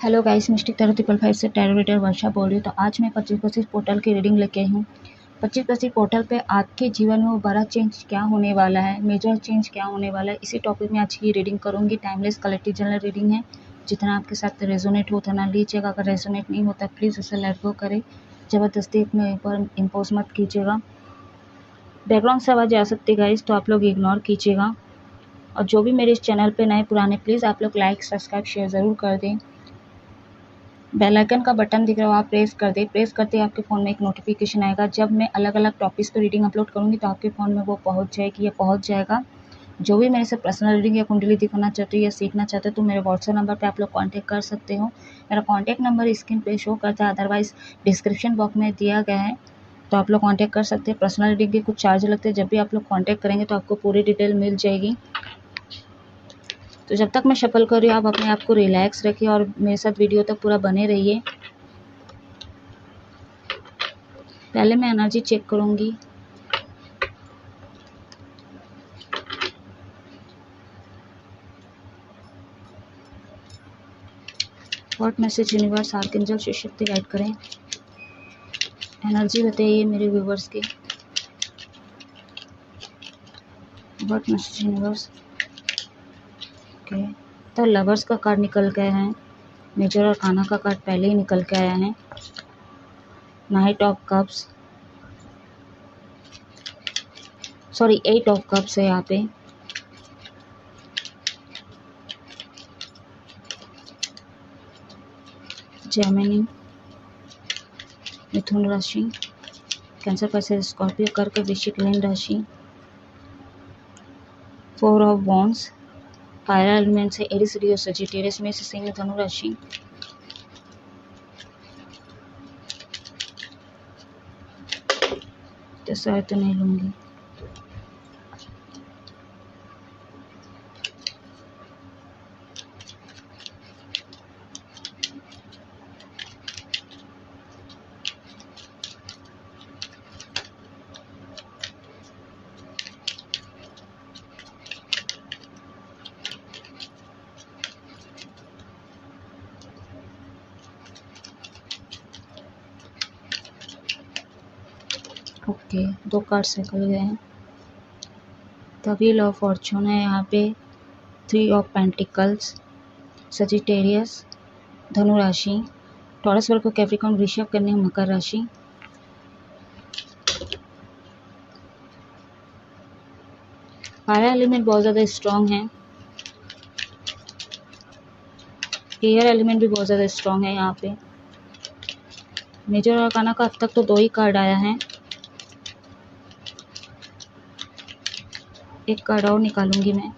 Hello guys, mistake tarot 555 से tarot reader वर्षा बोल रही हूँ। तो आज मैं 25-25 पोर्टल की रीडिंग लेके आई हूँ। 25-25 पोर्टल पे आपके जीवन में वो बड़ा चेंज क्या होने वाला है, मेजर चेंज क्या होने वाला है, इसी टॉपिक में आज की रीडिंग करूँगी। टाइमलेस कलेक्टिव जनरल रीडिंग है। जितना आपके साथ रेजोनेट हो उतना लीजिएगा। अगर रेजोनेट नहीं होता प्लीज़ उसे लेट गो करें। ज़बरदस्ती अपने ऊपर इम्पोज मत कीजिएगा। बैकग्राउंड से आवाज़ आ सकती है गाइस, तो आप लोग इग्नोर कीजिएगा। और जो भी मेरे इस चैनल पर नए पुराने, प्लीज़ आप लोग लाइक सब्सक्राइब शेयर ज़रूर कर दें। बेल आइकन का बटन दिख रहा हो आप प्रेस कर दें। प्रेस करते ही आपके फ़ोन में एक नोटिफिकेशन आएगा। जब मैं अलग अलग टॉपिक्स पर रीडिंग अपलोड करूँगी तो आपके फ़ोन में वो पहुँच जाएगी या पहुँच जाएगा। जो भी मेरे से पर्सनल रीडिंग या कुंडली दिखाना चाहते हो या सीखना चाहते हो तो मेरे व्हाट्सएप नंबर पे आप लोग कांटेक्ट कर सकते हो। मेरा कांटेक्ट नंबर स्क्रीन पे शो करता है, अदरवाइज़ डिस्क्रिप्शन बॉक्स में दिया गया है, तो आप लोग कांटेक्ट कर सकते हैं। पर्सनल रीडिंग के कुछ चार्ज लगते हैं। जब भी आप लोग कांटेक्ट करेंगे तो आपको पूरी डिटेल मिल जाएगी। तो जब तक मैं शफल कर रही हूँ आप अपने आप को रिलैक्स रखिए और मेरे साथ वीडियो तक पूरा बने रहिए। पहले मैं एनर्जी चेक करूंगी। What message universe archangel Shiva Shakti guide करें। एनर्जी बताइए मेरे व्यूवर्स की। What message universe. ओके, तो लवर्स का कार्ड निकल गया है। मेजर और काना का कार्ड पहले ही निकल के आया है। Night of cups, sorry 8 of cups है यहाँ पे। जेमिनी, मिथुन राशि, कैंसर, पैसेज, स्कॉर्पियो, कर्क, वृश्चिक, मीन राशि। 4 ऑफ वॉन्ड्स, फायर एलिमेंट है। एरिस, लियो, सजिटेरियस में से सिंह, धनु राशि। तो शायद तो नहीं लूंगी। ओके, 2 कार्ड्स निकल गए हैं। द व्हील ऑफ फॉर्चून है यहाँ पे। 3 ऑफ पेंटिकल्स, सजिटेरियस, धनु राशि, टॉरस, वर्गो, कैप्रिकॉर्न, वृषभ, कन्या, मकर राशि। फायर एलिमेंट बहुत ज़्यादा स्ट्रॉन्ग है। एयर एलिमेंट भी बहुत ज़्यादा स्ट्रॉन्ग है यहाँ पे। मेजर और काना का अब तक तो 2 ही कार्ड आया है। एक कार्ड और निकालूंगी मैं।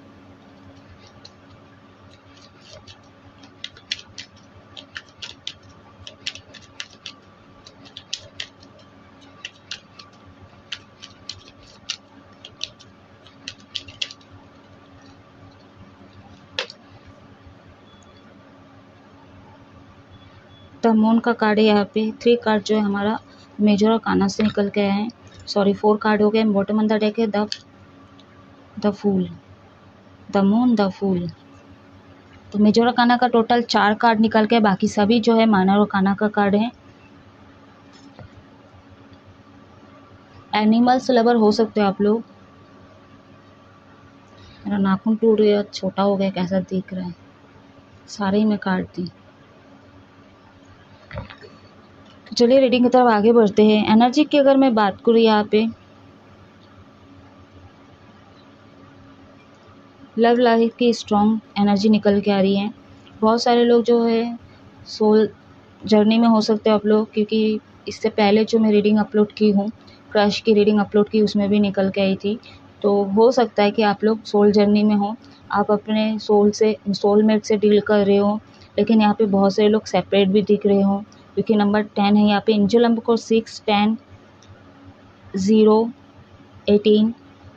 द मून का कार्ड है यहाँ पे। 3 कार्ड जो है हमारा मेजर और काना से निकल के आए हैं। सॉरी 4 कार्ड हो गए। बॉटम ऑन द डेक है the fool, the moon, the fool. तो मेजर और काना का टोटल 4 कार्ड निकल के, बाकी सभी जो है माइनर और काना का कार्ड है। एनिमल्स लवर हो सकते हो आप लोग। मेरा नाखून टूट गया, छोटा हो गया, कैसा दिख रहा है। सारे ही मैं काट दी। तो चलिए रीडिंग की तरफ आगे बढ़ते हैं। एनर्जी की अगर मैं बात करूँ यहाँ पे, लव लाइफ की स्ट्रॉन्ग एनर्जी निकल के आ रही है। बहुत सारे लोग जो है सोल जर्नी में हो सकते हो आप लोग, क्योंकि इससे पहले जो मैं रीडिंग अपलोड की हूँ, क्रश की रीडिंग अपलोड की, उसमें भी निकल के आई थी। तो हो सकता है कि आप लोग सोल जर्नी में हो, आप अपने सोलमेट से डील कर रहे हो। लेकिन यहाँ पे बहुत सारे लोग सेपरेट भी दिख रहे हो, क्योंकि नंबर 10 है यहाँ पे। एंजल नंबर को 6, 10, 0, 18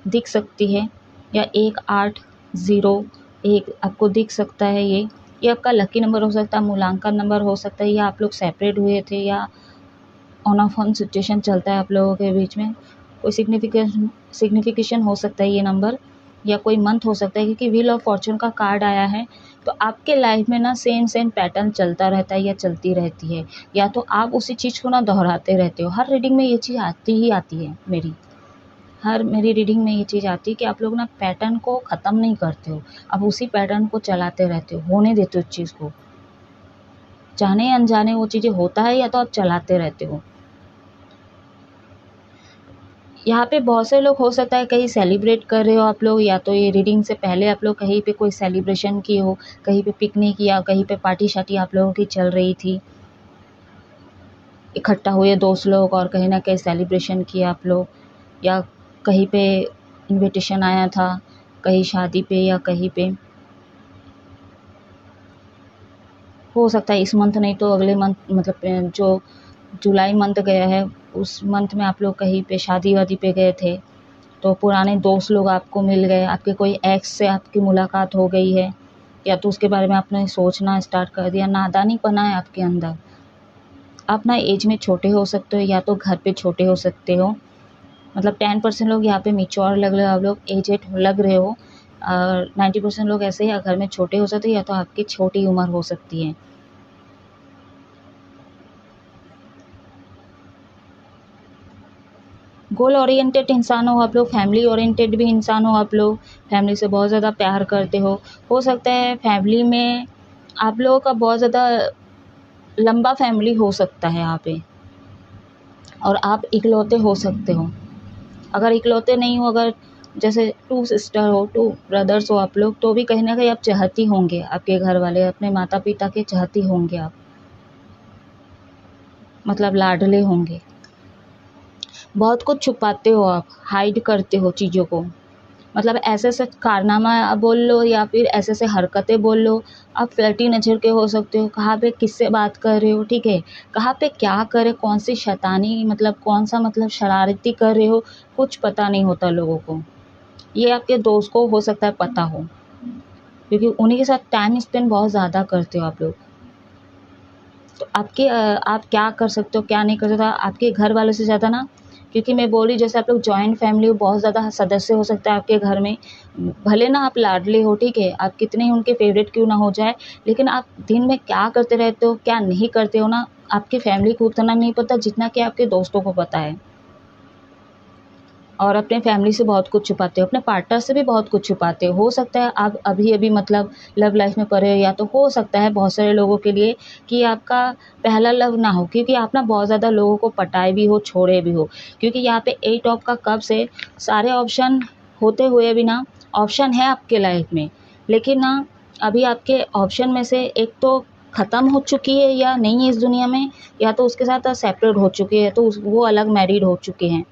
दिख सकती है, या 1, 8, 0, 1 आपको दिख सकता है। ये आपका लकी नंबर हो सकता है, मूलांकन नंबर हो सकता है, या आप लोग सेपरेट हुए थे, या ऑन ऑफ ऑन सिचुएशन चलता है आप लोगों के बीच में। कोई सिग्निफिकेशन हो सकता है ये नंबर। या कोई मंथ हो सकता है, क्योंकि व्हील ऑफ फॉर्चून का कार्ड आया है। तो आपके लाइफ में ना सेम पैटर्न चलता रहता है या चलती रहती है, या तो आप उसी चीज़ को ना दोहराते रहते हो। हर रीडिंग में ये चीज़ आती ही आती है, मेरी रीडिंग में ये चीज़ आती है कि आप लोग ना पैटर्न को ख़त्म नहीं करते हो, आप उसी पैटर्न को चलाते रहते हो, होने देते हो उस चीज़ को, जाने अनजाने वो चीज़ें होता है, या तो आप चलाते रहते हो। यहाँ पे बहुत से लोग हो सकता है कहीं सेलिब्रेट कर रहे हो आप लोग, या तो ये रीडिंग से पहले आप लोग कहीं पे कोई सेलिब्रेशन किए हो, कहीं पे पिकनिक या कहीं पे पार्टी शार्टी आप लोगों की चल रही थी, इकट्ठा हुए दोस्त लोग और कहीं ना कहीं सेलिब्रेशन किया आप लोग, या कहीं पे इनविटेशन आया था, कहीं शादी पे या कहीं पे। हो सकता है इस मंथ नहीं तो अगले मंथ, मतलब जो जुलाई मंथ गया है उस मंथ में आप लोग कहीं पे शादी वादी पे गए थे, तो पुराने दोस्त लोग आपको मिल गए, आपके कोई एक्स से आपकी मुलाकात हो गई है, या तो उसके बारे में आपने सोचना स्टार्ट कर दिया, नादानीपना है आपके अंदर। आप ना एज में छोटे हो सकते हो, या तो घर पे छोटे हो सकते हो, मतलब 10% लोग यहाँ पे मैच्योर लग रहे हो, आप लोग एजेड लग रहे हो, और 90% लोग ऐसे ही घर में छोटे हो सकते हो, या तो आपकी छोटी उम्र हो सकती है। गोल ओरिएंटेड इंसान हो आप लोग, फैमिली ओरिएंटेड भी इंसान हो आप लोग, फैमिली से बहुत ज़्यादा प्यार करते हो सकता है फैमिली में आप लोगों का बहुत ज़्यादा लंबा फैमिली हो सकता है यहाँ पे, और आप इकलौते हो सकते हो। अगर इकलौते नहीं हो, अगर जैसे 2 सिस्टर हो, 2 ब्रदर्स हो आप लोग, तो भी कहीं ना कहीं आप चाहती होंगे, आपके घर वाले अपने माता पिता के चाहती होंगे आप, मतलब लाडले होंगे। बहुत कुछ छुपाते हो आप, हाइड करते हो चीज़ों को, मतलब ऐसे ऐसे कारनामा बोल लो या फिर ऐसे ऐसे हरकतें बोल लो। आप फ्लर्टी नेचर के हो सकते हो, कहाँ पे किससे बात कर रहे हो, ठीक है, कहाँ पे क्या करे, कौन सी शैतानी, मतलब कौन सा मतलब शरारती कर रहे हो, कुछ पता नहीं होता लोगों को। ये आपके दोस्त को हो सकता है पता हो, क्योंकि उन्हीं के साथ टाइम स्पेंड बहुत ज़्यादा करते हो आप लोग। तो आप क्या कर सकते हो क्या नहीं कर सकते हो, आपके घर वालों से ज़्यादा ना, क्योंकि मैं बोल रही जैसे आप लोग जॉइंट फैमिली हो, बहुत ज़्यादा सदस्य हो सकता है आपके घर में, भले ना आप लाडले हो, ठीक है, आप कितने ही उनके फेवरेट क्यों ना हो जाए, लेकिन आप दिन में क्या करते रहते हो क्या नहीं करते हो ना, आपकी फैमिली को उतना नहीं पता जितना कि आपके दोस्तों को पता है। और अपने फैमिली से बहुत कुछ छुपाते हो, अपने पार्टनर से भी बहुत कुछ छुपाते हो सकता है आप अभी अभी मतलब लव लाइफ में पड़े हो, या तो हो सकता है बहुत सारे लोगों के लिए कि आपका पहला लव ना हो, क्योंकि आप ना बहुत ज़्यादा लोगों को पटाए भी हो, छोड़े भी हो, क्योंकि यहाँ पे 8 ऑफ का कप से सारे ऑप्शन होते हुए भी ना, ऑप्शन है आपके लाइफ में, लेकिन ना अभी आपके ऑप्शन में से एक तो ख़त्म हो चुकी है या नहीं है इस दुनिया में, या तो उसके साथ सेपरेट हो चुकी है, तो वो अलग मैरिड हो चुके हैं,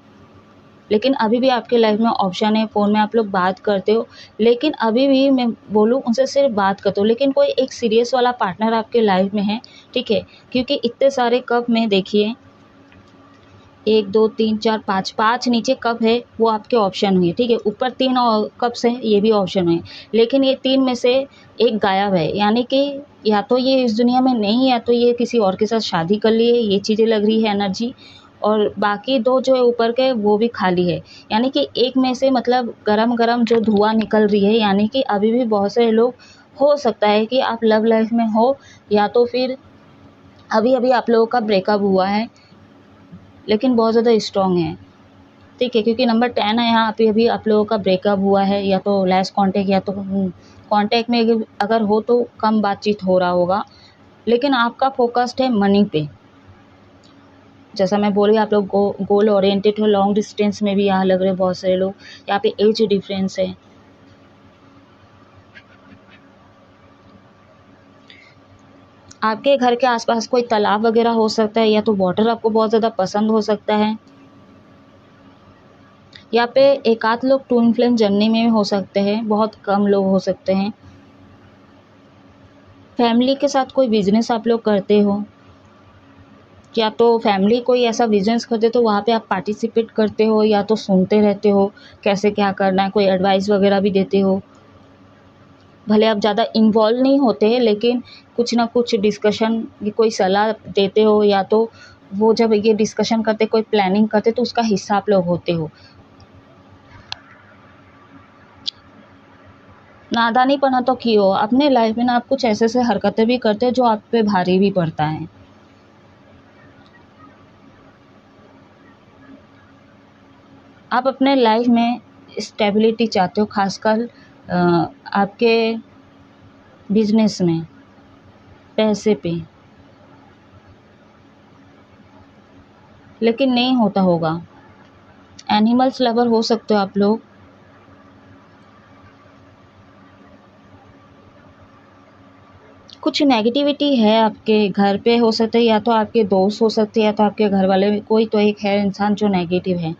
लेकिन अभी भी आपके लाइफ में ऑप्शन है, फ़ोन में आप लोग बात करते हो, लेकिन अभी भी मैं बोलूँ उनसे सिर्फ बात करते हो, लेकिन कोई एक सीरियस वाला पार्टनर आपके लाइफ में है, ठीक है, क्योंकि इतने सारे कप में देखिए 1 2 3 4 5 नीचे कप है, वो आपके ऑप्शन हुए, ठीक है, ऊपर 3 और कप्स हैं, ये भी ऑप्शन हुए, लेकिन ये 3 में से एक गायब है, यानी कि या तो ये इस दुनिया में नहीं है, या तो ये किसी और के साथ शादी कर ली है, ये चीज़ें लग रही है एनर्जी, और बाकी 2 जो है ऊपर के वो भी खाली है, यानी कि एक में से मतलब गरम-गरम जो धुआँ निकल रही है, यानी कि अभी भी बहुत सारे लोग, हो सकता है कि आप लव लाइफ में हो, या तो फिर अभी-अभी आप लोगों का ब्रेकअप हुआ है, लेकिन बहुत ज़्यादा स्ट्रॉन्ग है, ठीक है, क्योंकि नंबर 10 है यहाँ पे, अभी आप लोगों का ब्रेकअप हुआ है, या तो लेस कॉन्टैक्ट, या तो कॉन्टैक्ट में अगर हो तो कम बातचीत हो रहा होगा, लेकिन आपका फोकस्ड है मनी पे। जैसा मैं बोली आप लोग गोल ओरिएंटेड हो, लॉन्ग डिस्टेंस में भी यहाँ लग रहे बहुत सारे लोग, यहाँ पे एज डिफरेंस है। आपके घर के आसपास कोई तालाब वगैरह हो सकता है, या तो वाटर आपको बहुत ज़्यादा पसंद हो सकता है। यहाँ पे एक आध लोग ट्विन फ्लेम जर्नी में हो सकते हैं, बहुत कम लोग हो सकते हैं। फैमिली के साथ कोई बिजनेस आप लोग करते हो, या तो फैमिली कोई ऐसा बिजनेस करते तो वहाँ पे आप पार्टिसिपेट करते हो, या तो सुनते रहते हो कैसे क्या करना है, कोई एडवाइस वगैरह भी देते हो, भले आप ज़्यादा इन्वॉल्व नहीं होते हैं, लेकिन कुछ ना कुछ डिस्कशन कोई सलाह देते हो, या तो वो जब ये डिस्कशन करते कोई प्लानिंग करते तो उसका हिस्सा आप लोग होते हो। नादानीपना तो की हो अपने लाइफ में ना, आप कुछ ऐसे ऐसे हरकतें भी करते हो जो आप पे भारी भी पड़ता है। आप अपने लाइफ में स्टेबिलिटी चाहते हो, खासकर आपके बिजनेस में, पैसे पे, लेकिन नहीं होता होगा। एनिमल्स लवर हो सकते हो आप लोग। कुछ नेगेटिविटी है आपके घर पे, हो सकता है या तो आपके दोस्त हो सकते हैं या तो आपके घर वाले, कोई तो एक है इंसान जो नेगेटिव है,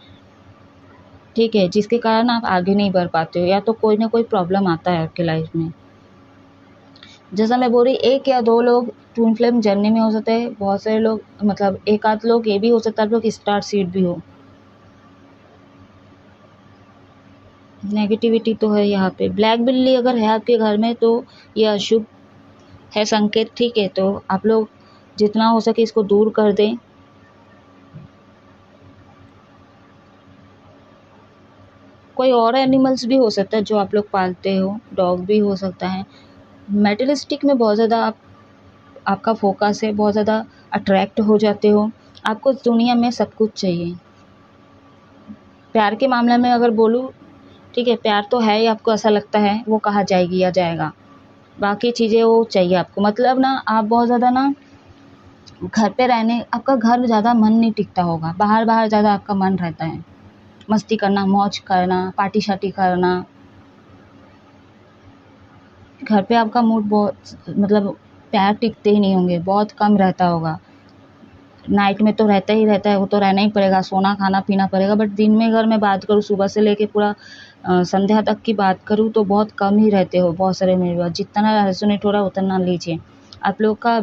ठीक है, जिसके कारण आप आगे नहीं बढ़ पाते हो, या तो कोई ना कोई प्रॉब्लम आता है आपके लाइफ में। जैसा मैं बोल रही, एक या दो लोग ट्विन फ्लेम जर्नी में हो सकते हैं, बहुत सारे लोग, मतलब एक आध लोग ये भी हो सकता है आप लोग स्टार सीड भी हो। नेगेटिविटी तो है यहाँ पे। ब्लैक बिल्ली अगर है आपके घर में तो ये अशुभ है संकेत, ठीक है, तो आप लोग जितना हो सके इसको दूर कर दें। कोई और एनिमल्स भी हो सकता है जो आप लोग पालते हो, डॉग भी हो सकता है। मेटलिस्टिक में बहुत ज़्यादा आपका फोकस है, बहुत ज़्यादा अट्रैक्ट हो जाते हो, आपको इस दुनिया में सब कुछ चाहिए। प्यार के मामले में अगर बोलूँ, ठीक है, प्यार तो है ही, आपको ऐसा लगता है वो कहाँ जाएगी या जाएगा, बाकी चीज़ें वो चाहिए आपको। मतलब ना आप बहुत ज़्यादा ना घर पे रहने, आपका घर ज़्यादा मन नहीं टिकता होगा, बाहर बाहर ज़्यादा आपका मन रहता है, मस्ती करना, मौज करना, पार्टी शार्टी करना। घर पे आपका मूड बहुत, मतलब प्यार टिकते ही नहीं होंगे, बहुत कम रहता होगा। नाइट में तो रहता ही रहता है, वो तो रहना ही पड़ेगा, सोना खाना पीना पड़ेगा, बट दिन में अगर मैं बात करूँ सुबह से लेके पूरा संध्या तक की बात करूँ तो बहुत कम ही रहते हो बहुत सारे मेरे पास। जितना रेजोनेट हो रहा है उतना लीजिए। आप लोग का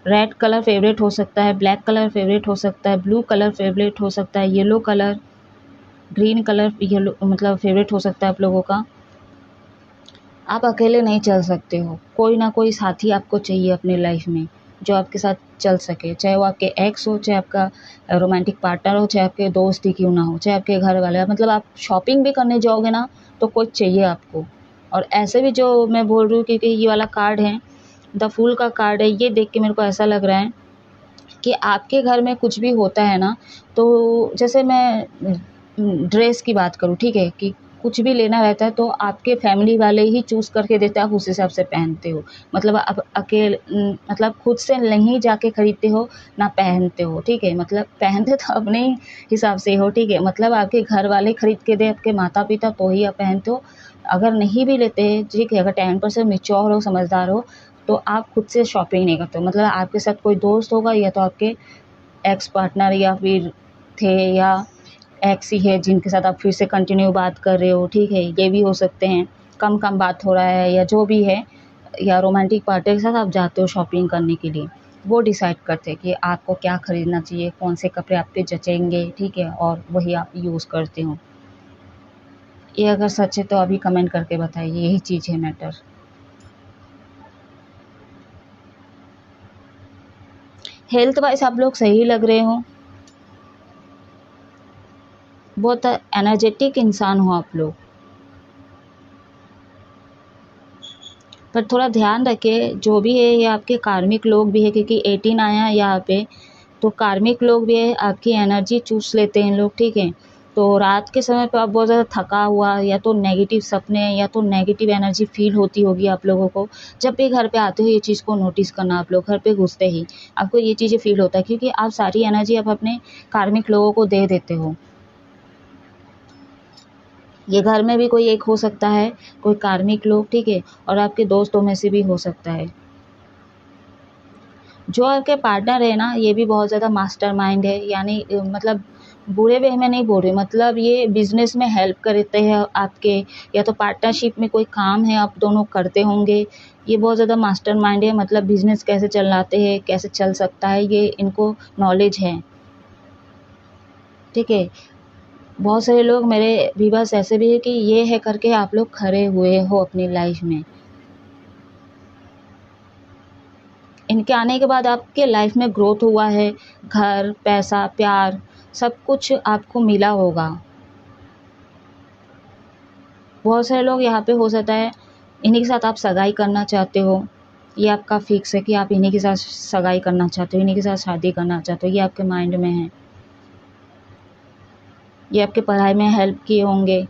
रेड कलर फेवरेट हो सकता है, ब्लैक कलर फेवरेट हो सकता है, ब्लू कलर फेवरेट हो सकता है, yellow colour, green colour yellow मतलब फेवरेट हो सकता है आप लोगों का। आप अकेले नहीं चल सकते हो, कोई ना कोई साथी आपको चाहिए अपनी लाइफ में जो आपके साथ चल सके, चाहे वो आपके एक्स हो, चाहे आपका रोमांटिक पार्टनर हो, चाहे आपके दोस्त ही क्यों ना हो, चाहे आपके घर वाले। मतलब आप शॉपिंग भी करने जाओगे ना तो कोई चाहिए आपको। और ऐसे भी जो मैं बोल रही हूँ, क्योंकि ये वाला कार्ड है, द फूल का कार्ड है, ये देख के मेरे को ऐसा लग रहा है कि आपके घर में कुछ भी होता है ना, तो जैसे मैं ड्रेस की बात करूँ, ठीक है, कि कुछ भी लेना रहता है तो आपके फैमिली वाले ही चूज़ करके देते हैं, आप उस हिसाब से पहनते हो। मतलब आप अकेले, मतलब खुद से नहीं जाके खरीदते हो ना पहनते हो, ठीक है, मतलब पहनते तो अपने ही हिसाब से हो, ठीक है, मतलब आपके घर वाले खरीद के दे, आपके माता पिता, तो ही आप पहनते हो। अगर नहीं भी लेते हैं, ठीक है, अगर 10% मैच्योर हो, समझदार हो, तो आप खुद से शॉपिंग नहीं करते हो। मतलब आपके साथ कोई दोस्त होगा या तो आपके एक्स पार्टनर या फिर थे, या एक्स ही है जिनके साथ आप फिर से कंटिन्यू बात कर रहे हो, ठीक है, ये भी हो सकते हैं, कम कम बात हो रहा है या जो भी है, या रोमांटिक पार्टनर के साथ आप जाते हो शॉपिंग करने के लिए। वो डिसाइड करते हैं कि आपको क्या खरीदना चाहिए, कौन से कपड़े आप पे जचेंगे, ठीक है, और वही आप यूज़ करते हो। ये अगर सच है तो अभी कमेंट करके बताइए, यही चीज़ है मैटर। हेल्थ वाइज आप लोग सही लग रहे हो, बहुत एनर्जेटिक इंसान हो आप लोग, पर थोड़ा ध्यान रखें जो भी है, ये आपके कार्मिक लोग भी है, क्योंकि 18 आया है यहाँ पे, तो कार्मिक लोग भी है, आपकी एनर्जी चूस लेते हैं लोग, ठीक है। तो रात के समय पे आप बहुत ज़्यादा थका हुआ, या तो नेगेटिव सपने या तो नेगेटिव एनर्जी फील होती होगी आप लोगों को। जब भी घर पे आते हो ये चीज़ को नोटिस करना, आप लोग घर पे घुसते ही आपको ये चीज़ें फील होता है, क्योंकि आप सारी एनर्जी आप अपने कार्मिक लोगों को दे देते हो। ये घर में भी कोई एक हो सकता है, कोई कार्मिक लोग, ठीक है, और आपके दोस्तों में से भी हो सकता है। जो आपके पार्टनर है ना, ये भी बहुत ज़्यादा मास्टरमाइंड है, यानी मतलब बुरे वे में नहीं बोल रही, मतलब ये बिजनेस में हेल्प करते हैं आपके, या तो पार्टनरशिप में कोई काम है आप दोनों करते होंगे। ये बहुत ज़्यादा मास्टरमाइंड है, मतलब बिजनेस कैसे चलाते हैं, कैसे चल सकता है, ये इनको नॉलेज है, ठीक है। बहुत सारे लोग मेरे व्यूअर्स ऐसे भी है कि ये है करके आप लोग खड़े हुए हो अपनी लाइफ में। इनके आने के बाद आपके लाइफ में ग्रोथ हुआ है, घर, पैसा, प्यार, सब कुछ आपको मिला होगा। बहुत सारे लोग यहाँ पे हो सकता है इन्हीं के साथ आप सगाई करना चाहते हो, ये आपका फिक्स है कि आप इन्हीं के साथ सगाई करना चाहते हो, इन्हीं के साथ शादी करना चाहते हो, ये आपके माइंड में है। ये आपके पढ़ाई में हेल्प किए होंगे,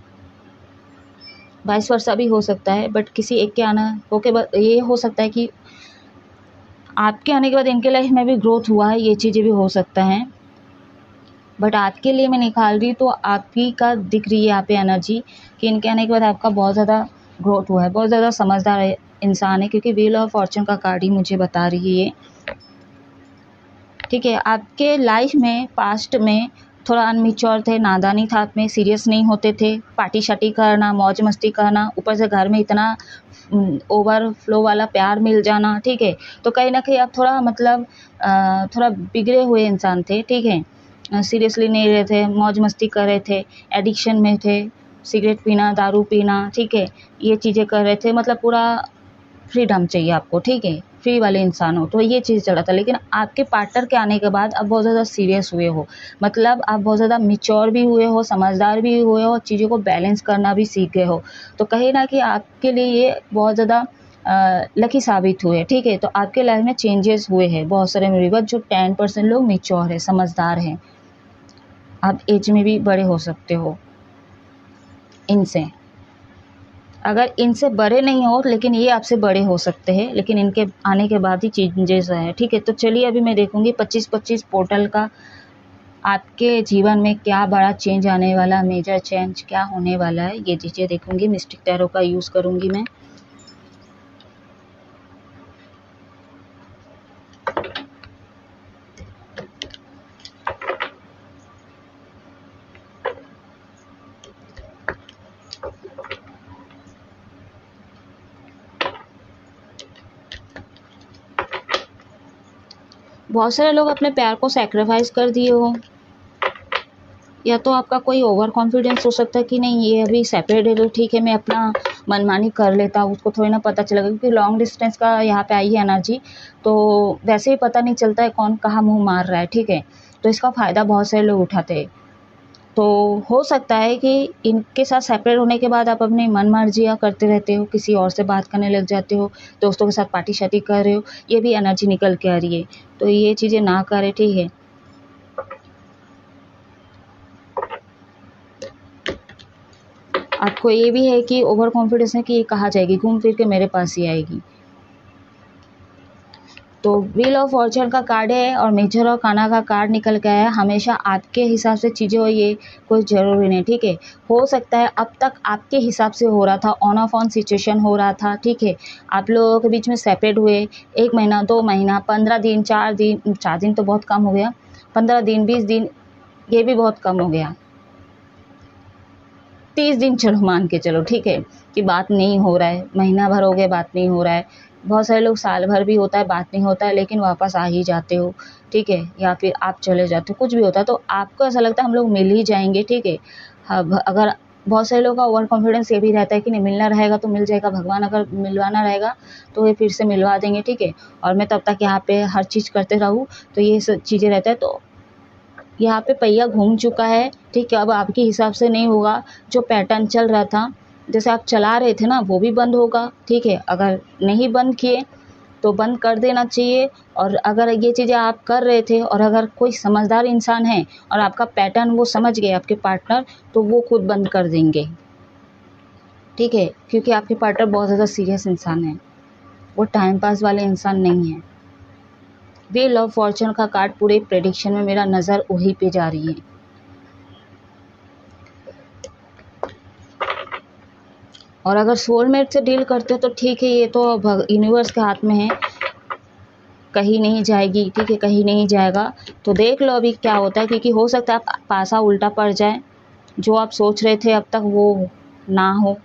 वाइस वर्सा भी हो सकता है, बट किसी एक के आना होके बाद ये हो सकता है कि आपके आने के बाद इनके लाइफ में भी ग्रोथ हुआ है, ये चीज़ें भी हो सकता है। बट आपके लिए मैं निकाल रही तो आपकी का दिख रही है यहाँ पे एनर्जी कि इनके आने के बाद आपका बहुत ज़्यादा ग्रोथ हुआ है, बहुत ज़्यादा समझदार इंसान है, क्योंकि व्हील ऑफ फॉर्चून का कार्ड ही मुझे बता रही है। ठीक है, आपके लाइफ में पास्ट में थोड़ा अनमिच्योर थे, नादानी था आप में, सीरियस नहीं होते थे, पार्टी शार्टी करना, मौज मस्ती करना, ऊपर से घर में इतना ओवरफ्लो वाला प्यार मिल जाना। ठीक है, तो कहीं ना कहीं आप थोड़ा मतलब थोड़ा बिगड़े हुए इंसान थे। ठीक है, सीरियसली नहीं रहे थे, मौज मस्ती कर रहे थे, एडिक्शन में थे, सिगरेट पीना, दारू पीना, ठीक है, ये चीज़ें कर रहे थे, मतलब पूरा फ्रीडम चाहिए आपको। ठीक है, फ्री वाले इंसान हो, तो ये चीज़ चला था। लेकिन आपके पार्टनर के आने के बाद आप बहुत ज़्यादा सीरियस हुए हो, मतलब आप बहुत ज़्यादा मिच्योर भी हुए हो, समझदार भी हुए हो, और चीज़ों को बैलेंस करना भी सीख गए हो। तो कहीं ना कि आपके लिए ये बहुत ज़्यादा लकी साबित हुए। ठीक है, तो आपके लाइफ में चेंजेस हुए हैं बहुत सारे मेरे, जो 10% लोग मिच्योर है, समझदार हैं। आप एज में भी बड़े हो सकते हो इनसे, अगर इनसे बड़े नहीं हो, लेकिन ये आपसे बड़े हो सकते हैं, लेकिन इनके आने के बाद ही चेंजेस है। ठीक है, तो चलिए अभी मैं देखूंगी 25-25 पोर्टल का आपके जीवन में क्या बड़ा चेंज आने वाला, मेजर चेंज क्या होने वाला है, ये चीज़ें देखूंगी। मिस्टिक टैरो का यूज़ करूंगी मैं। बहुत सारे लोग अपने प्यार को सेक्रीफाइस कर दिए हो, या तो आपका कोई ओवर कॉन्फिडेंस हो सकता है कि नहीं ये अभी सेपरेट है तो ठीक है, मैं अपना मनमानी कर लेता हूँ, उसको थोड़ी ना पता चलेगा, क्योंकि लॉन्ग डिस्टेंस का यहाँ पे आई है एनर्जी, तो वैसे ही पता नहीं चलता है कौन कहाँ मुंह मार रहा है। ठीक है, तो इसका फ़ायदा बहुत सारे लोग उठाते हैं। तो हो सकता है कि इनके साथ सेपरेट होने के बाद आप अपनी मन मर्जियाँ करते रहते हो, किसी और से बात करने लग जाते हो, दोस्तों के साथ पार्टी शार्टी कर रहे हो, ये भी एनर्जी निकल के आ रही है। तो ये चीज़ें ना करें। ठीक है, आपको ये भी है कि ओवर कॉन्फिडेंस है कि ये कहाँ जाएगी, घूम फिर के मेरे पास ही आएगी। तो व्हील ऑफ फॉर्चून का कार्ड है और मेजर और काना का कार्ड निकल गया है। हमेशा आपके हिसाब से चीज़ें हो, ये कोई ज़रूरी नहीं। ठीक है, हो सकता है अब तक आपके हिसाब से हो रहा था, ऑन ऑफ ऑन सिचुएशन हो रहा था। ठीक है, आप लोगों के बीच में सेपरेट हुए 1 महीना, 2 महीना, 15 दिन, 4 दिन तो बहुत कम हो गया, 15 दिन, 20 दिन ये भी बहुत कम हो गया, 30 दिन चलो मान के चलो। ठीक है, कि बात नहीं हो रहा है, महीना भर हो गया बात नहीं हो रहा है, बहुत सारे लोग साल भर भी होता है बात नहीं होता है, लेकिन वापस आ ही जाते हो। ठीक है, या फिर आप चले जाते हो, कुछ भी होता है, तो आपको ऐसा लगता है हम लोग मिल ही जाएंगे। ठीक है, अब अगर बहुत सारे लोगों का ओवर कॉन्फिडेंस ये भी रहता है कि नहीं, मिलना रहेगा तो मिल जाएगा, भगवान अगर मिलवाना रहेगा तो ये फिर से मिलवा देंगे। ठीक है, और मैं तब तक यहाँ पे हर चीज़ करते रहूँ, तो ये सब चीज़ें रहता है। तो यहाँ पे पहिया घूम चुका है। ठीक है, अब आपके हिसाब से नहीं होगा, जो पैटर्न चल रहा था, जैसे आप चला रहे थे ना, वो भी बंद होगा। ठीक है, अगर नहीं बंद किए तो बंद कर देना चाहिए, और अगर ये चीज़ें आप कर रहे थे और अगर कोई समझदार इंसान है और आपका पैटर्न वो समझ गए आपके पार्टनर, तो वो खुद बंद कर देंगे। ठीक है, क्योंकि आपके पार्टनर बहुत ज़्यादा सीरियस इंसान है, वो टाइम पास वाले इंसान नहीं है। व्हील ऑफ फॉर्चून का कार्ड पूरे प्रेडिक्शन में मेरा नज़र वही पे जा रही है। और अगर सोलमेट से डील करते हो तो ठीक है, ये तो यूनिवर्स के हाथ में है, कहीं नहीं जाएगी। ठीक है, कहीं नहीं जाएगा, तो देख लो अभी क्या होता है, क्योंकि हो सकता है आप पासा उल्टा पड़ जाए, जो आप सोच रहे थे अब तक वो ना हो।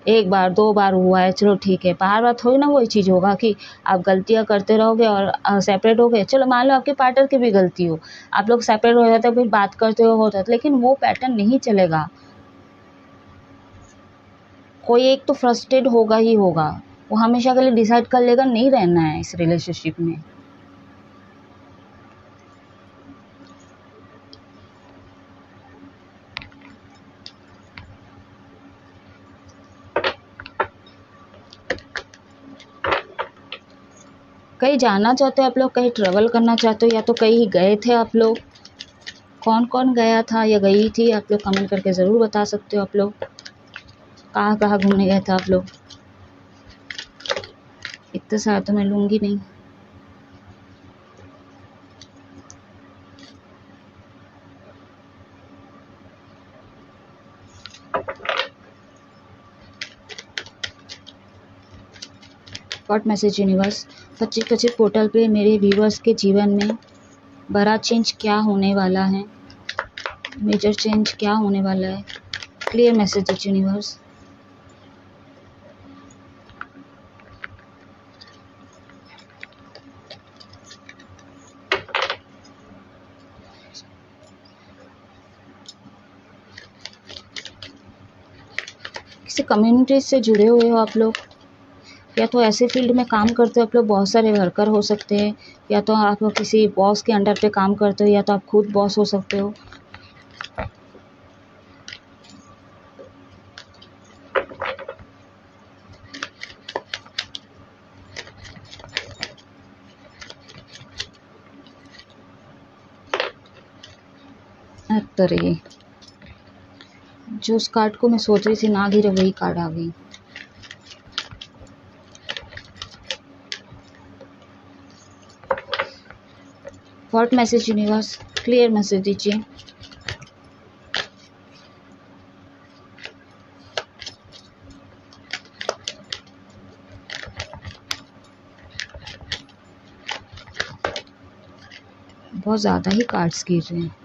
एक बार 2 बार हुआ है, चलो ठीक है, बार बार थोड़ी ना वही चीज़ होगा कि आप गलतियाँ करते रहोगे और सेपरेट हो गए। चलो मान लो आपके पार्टनर की भी गलती हो, आप लोग सेपरेट हो जाते हो, फिर बात करते हो होता है, लेकिन वो पैटर्न नहीं चलेगा। कोई एक तो फ्रस्ट्रेट होगा ही होगा, वो हमेशा के लिए डिसाइड कर लेगा नहीं रहना है इस रिलेशनशिप में। कहीं जाना चाहते हो आप लोग, कहीं ट्रैवल करना चाहते हो, या तो कहीं गए थे आप लोग। कौन कौन गया था या गई थी आप लोग कमेंट करके ज़रूर बता सकते हो। आप लोग कहाँ कहाँ घूमने गए थे आप लोग। इतना सारा तो मैं लूँगी नहीं। What message universe. 25-25 पोर्टल पे मेरे व्यूवर्स के जीवन में बड़ा चेंज क्या होने वाला है, मेजर चेंज क्या होने वाला है। Clear message universe. किसी कम्युनिटी से जुड़े हुए हो आप लोग, या तो ऐसे फील्ड में काम करते हो आप लोग, बहुत सारे वर्कर हो सकते हैं, या तो आप लोग किसी बॉस के अंडर पे काम करते हो, या तो आप खुद बॉस हो सकते हो। अरे जो उस कार्ड को मैं सोच रही थी ना गिरे, वही कार्ड आ गई। What message universe. Clear message दीजिए। बहुत ज़्यादा ही कार्ड्स गिर रहे हैं।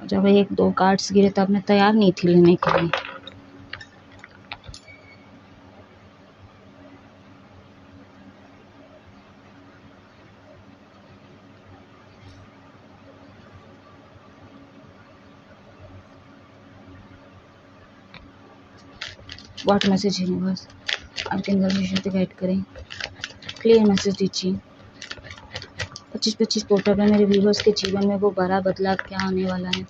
जब 1-2 कार्ड्स गिरे तब मैं तैयार नहीं थी लेने के लिए। What message universe. आपके इंफॉर्मेशन पे गाइड करें। क्लियर मैसेज दीजिए। 25-25 पोर्टल में मेरे व्यूवर्स के जीवन में वो बड़ा बदलाव क्या आने वाला है,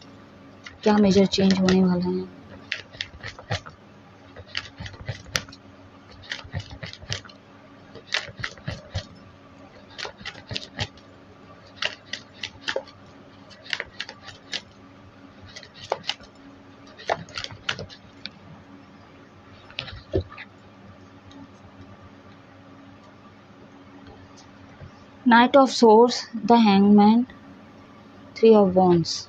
क्या मेजर चेंज होने वाला है। Night of source, the hangman, 3 of wands.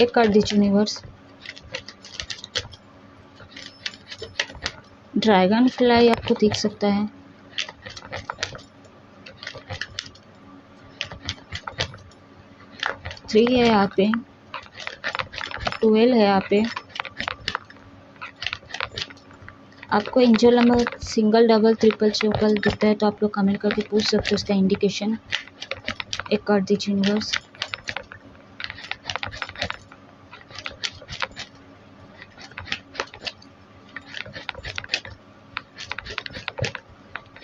एक कार्ड दीजिए यूनिवर्स। ड्रैगन फ्लाई आपको दिख सकता है। थ्री है यहाँ पे, 12 है यहाँ पे। आपको angel number single, double, triple, triple दिखता है तो आप लोग कमेंट करके पूछ सकते हो उसका इंडिकेशन। एक कार्ड दीजिए यूनिवर्स।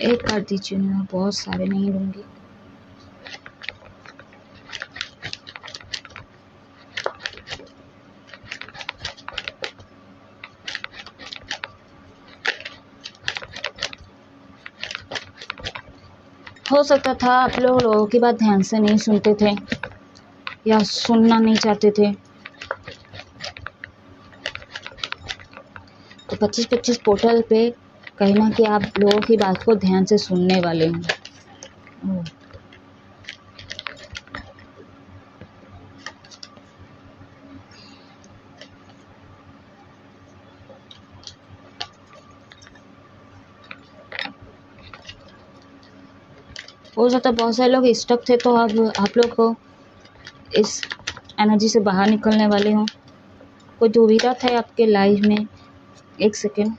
एक कार्ड दीजिए यूनिवर्स, बहुत सारे नहीं लूँगी। हो सकता था आप लोगों की बात ध्यान से नहीं सुनते थे या सुनना नहीं चाहते थे, तो 25-25 पोर्टल पे कहीं ना कि आप लोगों की बात को ध्यान से सुनने वाले हैं। हो सकता है बहुत सारे लोग स्टक थे, तो अब आप लोग को इस एनर्जी से बाहर निकलने वाले हों। कोई दुविधा था आपके लाइफ में। एक सेकेंड।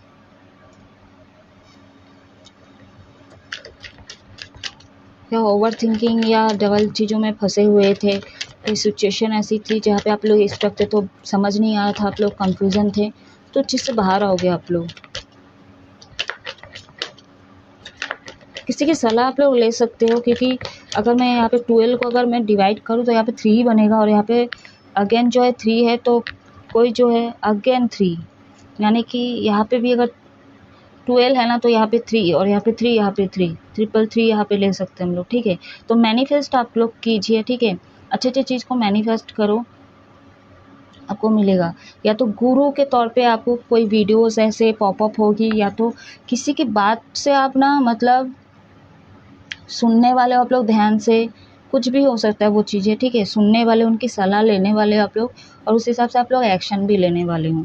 या ओवर थिंकिंग या डबल चीज़ों में फंसे हुए थे। कोई सिचुएशन ऐसी थी जहाँ पे आप लोग स्टक थे, तो समझ नहीं आ रहा था, आप लोग कंफ्यूजन थे, तो चीज़ से बाहर आओगे आप लोग। किसी की सलाह आप लोग ले सकते हो, क्योंकि अगर मैं यहाँ पे 12 को अगर मैं डिवाइड करूँ तो यहाँ पे 3 बनेगा, और यहाँ पे अगेन जो है 3 है, तो कोई जो है अगेन 3, यानी कि यहाँ पे भी अगर 12 है ना, तो यहाँ पे 3 और यहाँ पे 3, यहाँ पे 3, 333 यहाँ पे ले सकते हैं हम लोग, ठीक है। तो मैनिफेस्ट आप लोग कीजिए, ठीक है। अच्छे अच्छे चीज़ को मैनिफेस्ट करो, आपको मिलेगा। या तो गुरु के तौर पे आपको कोई वीडियोस ऐसे पॉपअप होगी, या तो किसी की बात से आप ना मतलब सुनने वाले हो आप लोग ध्यान से, कुछ भी हो सकता है वो चीज़ें, ठीक है। सुनने वाले, उनकी सलाह लेने वाले आप लोग, और उस हिसाब से आप लोग एक्शन भी लेने वाले हों।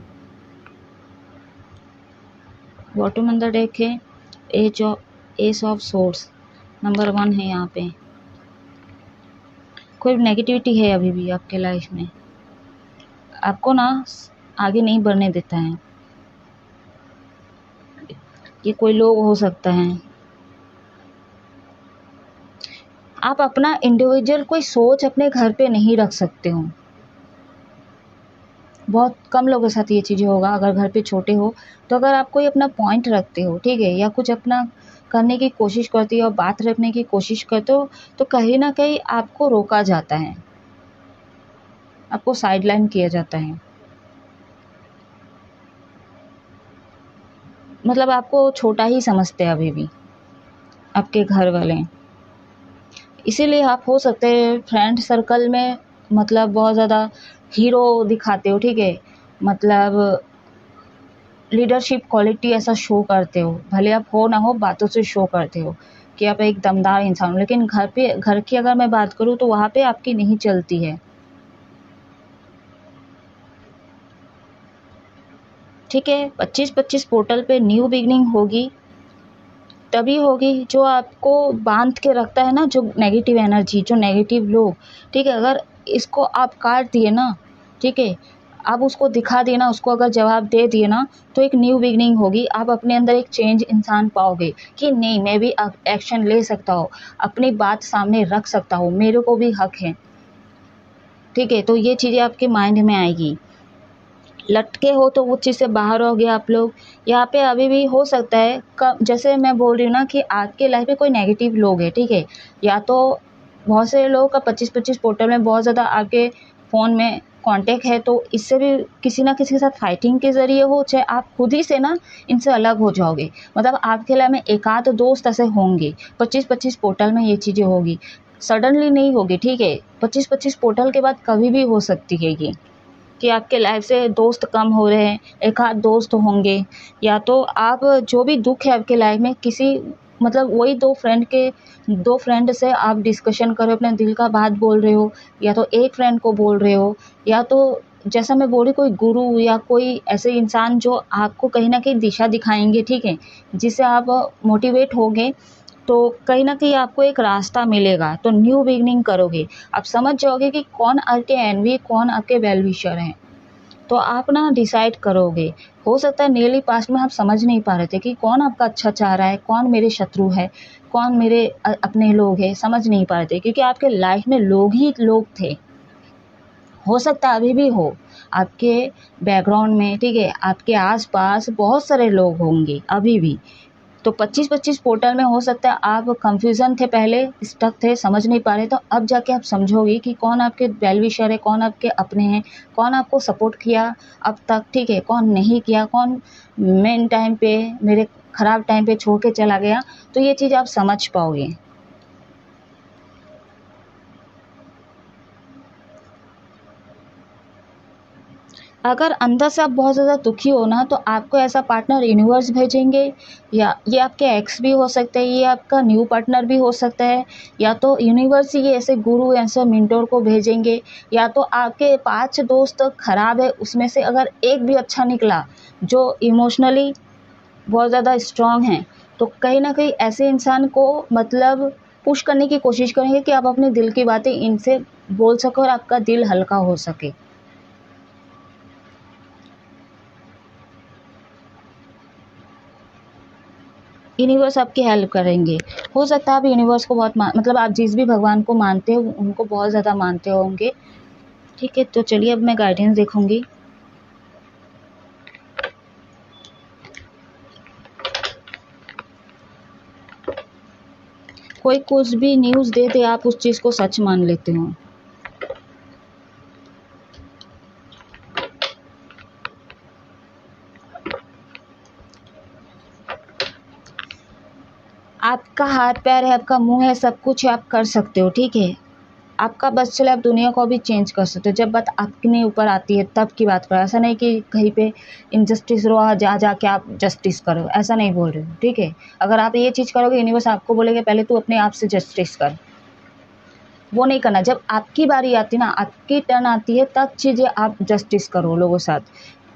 बॉटम अंदर डेक है एस ऑफ सोर्स, नंबर 1 है यहाँ पे। कोई नेगेटिविटी है अभी भी आपके लाइफ में, आपको ना आगे नहीं बढ़ने देता है। ये कोई लोग हो सकता है। आप अपना इंडिविजुअल कोई सोच अपने घर पे नहीं रख सकते हो। बहुत कम लोगों के साथ ये चीज़ें होगा, अगर घर पे छोटे हो तो। अगर आप कोई अपना पॉइंट रखते हो, ठीक है, या कुछ अपना करने की कोशिश करते हो और बात रखने की कोशिश करते हो, तो कहीं ना कहीं आपको रोका जाता है, आपको साइडलाइन किया जाता है। मतलब आपको छोटा ही समझते हैं अभी भी आपके घर वाले। इसीलिए आप हो सकते हैं फ्रेंड सर्कल में मतलब बहुत ज़्यादा हीरो दिखाते हो, ठीक है, मतलब लीडरशिप क्वालिटी ऐसा शो करते हो, भले आप हो ना हो, बातों से शो करते हो कि आप एक दमदार इंसान हो। लेकिन घर की अगर मैं बात करूँ तो वहाँ पे आपकी नहीं चलती है, ठीक है। 25-25 पोर्टल पे न्यू बिगनिंग होगी, तभी होगी जो आपको बांध के रखता है ना, जो नेगेटिव एनर्जी, जो नेगेटिव लोग, ठीक है। अगर इसको आप काट दिए ना, ठीक है, आप उसको दिखा दिए ना, उसको अगर जवाब दे दिए ना, तो एक न्यू बिगनिंग होगी। आप अपने अंदर एक चेंज इंसान पाओगे कि नहीं, मैं भी एक्शन ले सकता हूँ, अपनी बात सामने रख सकता हूँ, मेरे को भी हक है, ठीक है। तो ये चीज़ें आपके माइंड में आएगी। लटके हो तो वो चीज़ से बाहर हो गया आप लोग। यहाँ पे अभी भी हो सकता है जैसे मैं बोल रही हूँ ना कि आपके लाइफ में कोई नेगेटिव लोग है, ठीक है। या तो बहुत से लोगों का 25-25 पोर्टल में बहुत ज़्यादा आपके फ़ोन में कांटेक्ट है, तो इससे भी किसी ना किसी के साथ फाइटिंग के ज़रिए हो, चाहे आप खुद ही से ना इनसे अलग हो जाओगे। मतलब आपके लाइफ में एक आध दोस्त ऐसे होंगे, 25-25 पोर्टल में ये चीज़ें होगी, सडनली नहीं होगी, ठीक है। 25-25 पोर्टल के बाद कभी भी हो सकती है ये, कि आपके लाइफ से दोस्त कम हो रहे हैं, एक आध दोस्त होंगे, या तो आप जो भी दुख है आपके लाइफ में, किसी मतलब वही दो फ्रेंड से आप डिस्कशन करो, अपने दिल का बात बोल रहे हो, या तो एक फ्रेंड को बोल रहे हो, या तो जैसा मैं बोल रही कोई गुरु या कोई ऐसे इंसान जो आपको कहीं ना कहीं दिशा दिखाएंगे, ठीक है, जिससे आप मोटिवेट होगे, तो कहीं न कहीं आपको एक रास्ता मिलेगा, तो न्यू बिगिनिंग करोगे। आप समझ जाओगे कि कौन आपके एनिमी, कौन आपके वेल विशर हैं। तो आप ना डिसाइड करोगे। हो सकता है नियरली पास्ट में आप समझ नहीं पा रहे थे कि कौन आपका अच्छा चाह रहा है, कौन मेरे शत्रु है, कौन मेरे अपने लोग हैं, समझ नहीं पा रहे थे, क्योंकि आपके लाइफ में लोग ही लोग थे। हो सकता है अभी भी हो, आपके बैकग्राउंड में, ठीक है, आपके आस-पास बहुत सारे लोग होंगे अभी भी। तो 25-25 पोर्टल में हो सकता है आप कंफ्यूजन थे, पहले स्टक थे, समझ नहीं पा रहे, तो अब जाके आप समझोगे कि कौन आपके वेल विशर है, कौन आपके अपने हैं, कौन आपको सपोर्ट किया अब तक, ठीक है, कौन नहीं किया, कौन मेन टाइम पे, मेरे खराब टाइम पे छोड़ के चला गया। तो ये चीज़ आप समझ पाओगे। अगर अंदर से आप बहुत ज़्यादा दुखी हो ना, तो आपको ऐसा पार्टनर यूनिवर्स भेजेंगे, या ये आपके एक्स भी हो सकते हैं, ये आपका न्यू पार्टनर भी हो सकता है, या तो यूनिवर्स ही ऐसे गुरु ऐसे मिंटोर को भेजेंगे, या तो आपके 5 दोस्त खराब है, उसमें से अगर एक भी अच्छा निकला जो इमोशनली बहुत ज़्यादा स्ट्रांग है, तो कहीं ना कहीं ऐसे इंसान को मतलब पुश करने की कोशिश करेंगे कि आप अपने दिल की बातें इनसे बोल सको और आपका दिल हल्का हो सके। यूनिवर्स आपकी हेल्प करेंगे। हो सकता है आप यूनिवर्स को बहुत मतलब आप जिस भी भगवान को मानते हो उनको बहुत ज़्यादा मानते होंगे, ठीक है। तो चलिए अब मैं गाइडेंस देखूंगी। कोई कुछ भी न्यूज़ दे दे, आप उस चीज़ को सच मान लेते हो। आपका हाथ पैर है, आपका मुंह है, सब कुछ है, आप कर सकते हो, ठीक है। आपका बस चले, आप दुनिया को भी चेंज कर सकते हो। जब बात अपने ऊपर आती है तब की बात करो। ऐसा नहीं कि कहीं पे इनजस्टिस हो जा जाके आप जस्टिस करो, ऐसा नहीं बोल रही हूँ, ठीक है। अगर आप ये चीज़ करोगे, यूनिवर्स आपको बोलेगा पहले तू अपने आप से जस्टिस कर, वो नहीं करना। जब आपकी बारी आती ना, आपकी टर्न आती है, तब चीज़ें आप जस्टिस करो लोगों के साथ।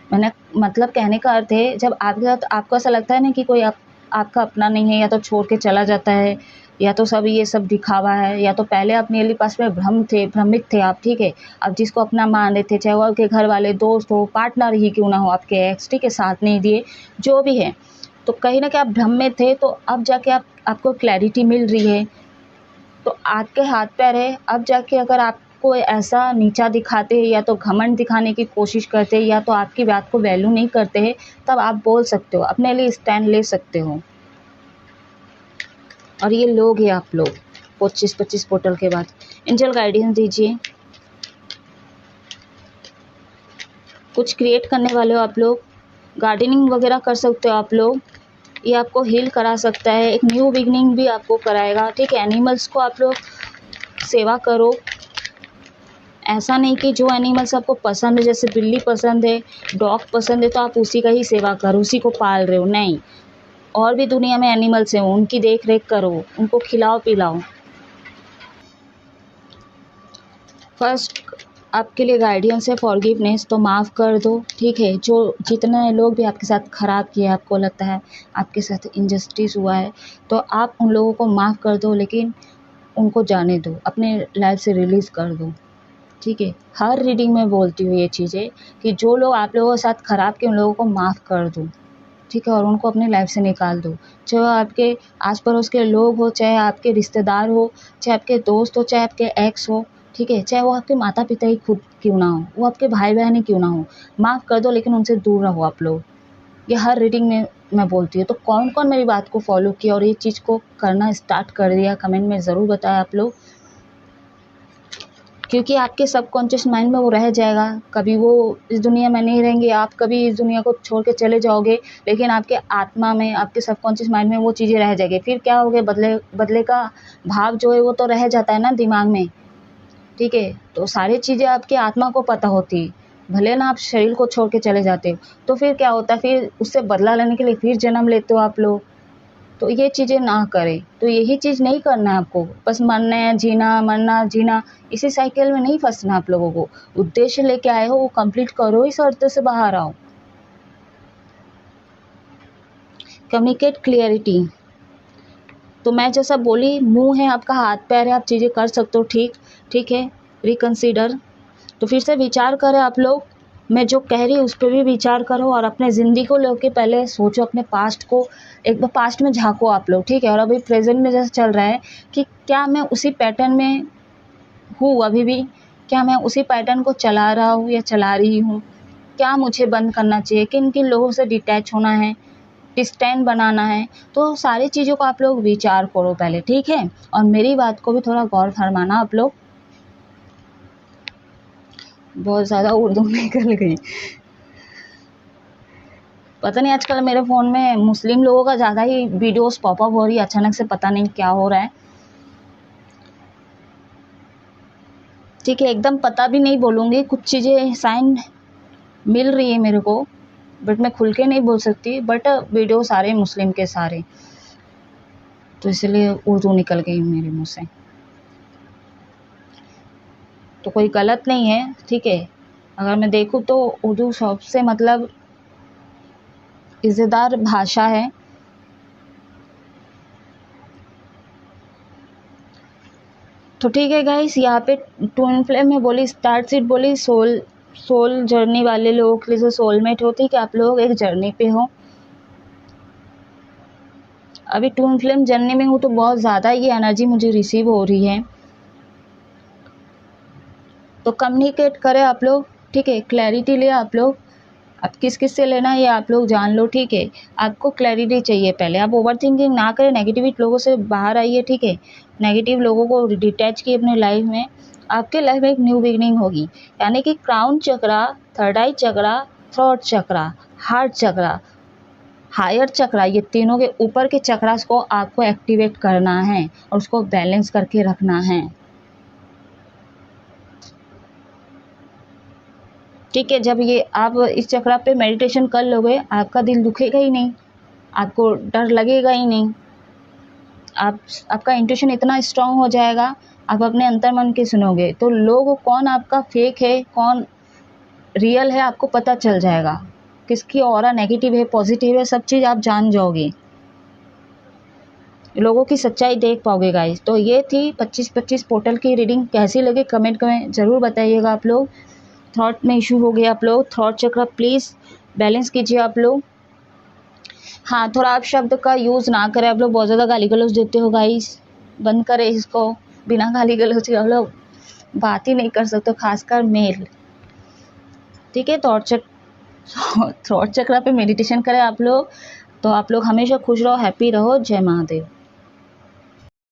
मैंने मतलब कहने का अर्थ है, जब आपके साथ आपको ऐसा लगता है ना कि कोई आपका अपना नहीं है, या तो छोड़ के चला जाता है, या तो सब ये सब दिखावा है, या तो पहले अपने लिए पास में भ्रमित थे आप, ठीक है। अब जिसको अपना मान रहे थे, चाहे वो आपके घर वाले, दोस्त हो, पार्टनर ही क्यों ना हो, आपके एक्स, ठीक है, साथ नहीं दिए, जो भी है, तो कहीं ना कहीं आप भ्रम में थे। तो अब जाके आपको क्लैरिटी मिल रही है, तो आपके हाथ पैर है। अब जाके अगर आपको ऐसा नीचा दिखाते हैं, या तो घमंड दिखाने की कोशिश करते हैं, या तो आपकी बात को वैल्यू नहीं करते हैं, तब आप बोल सकते हो, अपने लिए स्टैंड ले सकते हो। और ये लोग हैं आप लोग 25 पोर्टल के बाद। एंजल गाइडेंस दीजिए। कुछ क्रिएट करने वाले हो आप लोग, गार्डनिंग वगैरह कर सकते हो आप लोग, ये आपको हील करा सकता है, एक न्यू बिगनिंग भी आपको कराएगा, ठीक है। एनिमल्स को आप लोग सेवा करो। ऐसा नहीं कि जो एनिमल्स आपको पसंद है, जैसे बिल्ली पसंद है, डॉग पसंद है, तो आप उसी का ही सेवा करो, उसी को पाल रहे हो, नहीं। और भी दुनिया में एनिमल्स हैं, उनकी देख रेख करो, उनको खिलाओ पिलाओ। फर्स्ट आपके लिए गाइडेंस है फॉरगिवनेस, तो माफ़ कर दो, ठीक है। जो जितने लोग भी आपके साथ ख़राब किए, आपको लगता है आपके साथ इनजस्टिस हुआ है, तो आप उन लोगों को माफ़ कर दो, लेकिन उनको जाने दो, अपने लाइफ से रिलीज़ कर दो, ठीक है। हर रीडिंग में बोलती हूँ ये चीज़ें कि जो लोग आप लोगों के साथ ख़राब किए, उन लोगों को माफ़ कर दो, ठीक है, और उनको अपनी लाइफ से निकाल दो। चाहे वो आपके आस पड़ोस के लोग हो, चाहे आपके रिश्तेदार हो, चाहे आपके दोस्त हो, चाहे आपके एक्स हो, ठीक है, चाहे वो आपके माता पिता ही खुद क्यों ना हो, वो आपके भाई बहन ही क्यों ना हो, माफ़ कर दो, लेकिन उनसे दूर रहो आप लोग। ये हर रीडिंग में मैं बोलती हूँ। तो कौन कौन मेरी बात को फॉलो किया और ये चीज़ को करना स्टार्ट कर दिया, कमेंट में ज़रूर बताएं आप लोग, क्योंकि आपके सबकॉन्शियस माइंड में वो रह जाएगा। कभी वो इस दुनिया में नहीं रहेंगे, आप कभी इस दुनिया को छोड़ के चले जाओगे, लेकिन आपके आत्मा में, आपके सबकॉन्शियस माइंड में वो चीज़ें रह जाएगी। फिर क्या हो गया, बदले का भाव जो है वो तो रह जाता है ना दिमाग में, ठीक है। तो सारी चीज़ें आपकी आत्मा को पता होती, भले ना आप शरीर को छोड़ के चले जाते हो, तो फिर क्या होता है, फिर उससे बदला लेने के लिए फिर जन्म लेते हो आप लोग। तो ये चीज़ें ना करें, तो यही चीज़ नहीं करना है आपको। बस मरना जीना, इसी साइकिल में नहीं फंसना आप लोगों को। उद्देश्य लेके आए हो वो कंप्लीट करो, इस अर्थ से बाहर आओ। कम्युनिकेट क्लियरिटी, तो मैं जैसा बोली, मुंह है आपका, हाथ पैर है, आप चीज़ें कर सकते हो, ठीक है। रिकंसीडर, तो फिर से विचार करें आप लोग, मैं जो कह रही हूँ उस पर भी विचार करो, और अपने ज़िंदगी को लेके पहले सोचो, अपने पास्ट को एक बार पास्ट में झांको आप लोग, ठीक है। और अभी प्रेजेंट में जैसे चल रहा है कि क्या मैं उसी पैटर्न में हूँ अभी भी, क्या मैं उसी पैटर्न को चला रहा हूँ या चला रही हूँ, क्या मुझे बंद करना चाहिए, किन किन लोगों से डिटैच होना है, डिस्टेंस बनाना है। तो सारी चीज़ों को आप लोग विचार करो पहले, ठीक है। और मेरी बात को भी थोड़ा गौर फरमाना आप लोग। बहुत ज़्यादा उर्दू निकल गई, पता नहीं आजकल मेरे फ़ोन में मुस्लिम लोगों का ज़्यादा ही वीडियोस पॉपअप हो रही है अचानक से, पता नहीं क्या हो रहा है, ठीक है। एकदम पता भी नहीं बोलूँगी, कुछ चीज़ें साइन मिल रही है मेरे को, बट मैं खुल के नहीं बोल सकती। बट वीडियो सारे मुस्लिम के सारे, तो इसलिए उर्दू निकल गई मेरे मुँह से। तो कोई गलत नहीं है, ठीक है। अगर मैं देखूँ तो उर्दू सबसे मतलब इज़्ज़तदार भाषा है। तो ठीक है गाइस, यहाँ पे ट्विन फ्लेम में बोली, स्टार्ट सीट बोली, सोल जर्नी वाले लोगों के लिए जो सोलमेट होती है कि आप लोग एक जर्नी पे हो। अभी ट्विन फ्लेम जर्नी में हूँ, तो बहुत ज़्यादा ये एनर्जी मुझे रिसीव हो रही है। तो कम्युनिकेट करें आप लोग, ठीक है। क्लैरिटी ले आप लोग, अब किस किस से लेना है ये आप लोग जान लो, ठीक है। आपको क्लैरिटी चाहिए पहले, आप ओवर थिंकिंग ना करें, नेगेटिविटी लोगों से बाहर आइए, ठीक है। नेगेटिव लोगों को डिटैच किए अपने लाइफ में, आपके लाइफ में एक न्यू बिगनिंग होगी। यानी कि क्राउन चक्रा, थर्ड आई चक्रा, थ्रोट चक्रा, हार्ट चक्रा, हायर चक्रा, ये तीनों के ऊपर के चक्रास को आपको एक्टिवेट करना है और उसको बैलेंस करके रखना है। ठीक है, जब ये आप इस चक्रा पे मेडिटेशन कर लोगे, आपका दिल दुखेगा ही नहीं, आपको डर लगेगा ही नहीं, आपका इंट्यूशन इतना स्ट्रांग हो जाएगा, आप अपने अंतर मन के सुनोगे तो लोग कौन आपका फेक है कौन रियल है आपको पता चल जाएगा, किसकी ऑरा नेगेटिव है पॉजिटिव है, सब चीज़ आप जान जाओगे, लोगों की सच्चाई देख पाओगे गाइस। तो ये थी 25-25 पोर्टल की रीडिंग, कैसी लगी कमेंट में ज़रूर बताइएगा आप लोग। थॉट में इशू हो गया आप लोग, थॉट चक्र प्लीज़ बैलेंस कीजिए आप लोग। हाँ, थोड़ा आप शब्द का यूज़ ना करें, आप लोग बहुत ज़्यादा गाली गलौज देते हो गाइस, बंद करें इसको, बिना गाली गलौज के हम लोग बात ही नहीं कर सकते, खासकर मेल। ठीक है, थॉट चक्र पे मेडिटेशन करें आप लोग, तो आप लोग हमेशा खुश रहो, हैप्पी रहो। जय महादेव।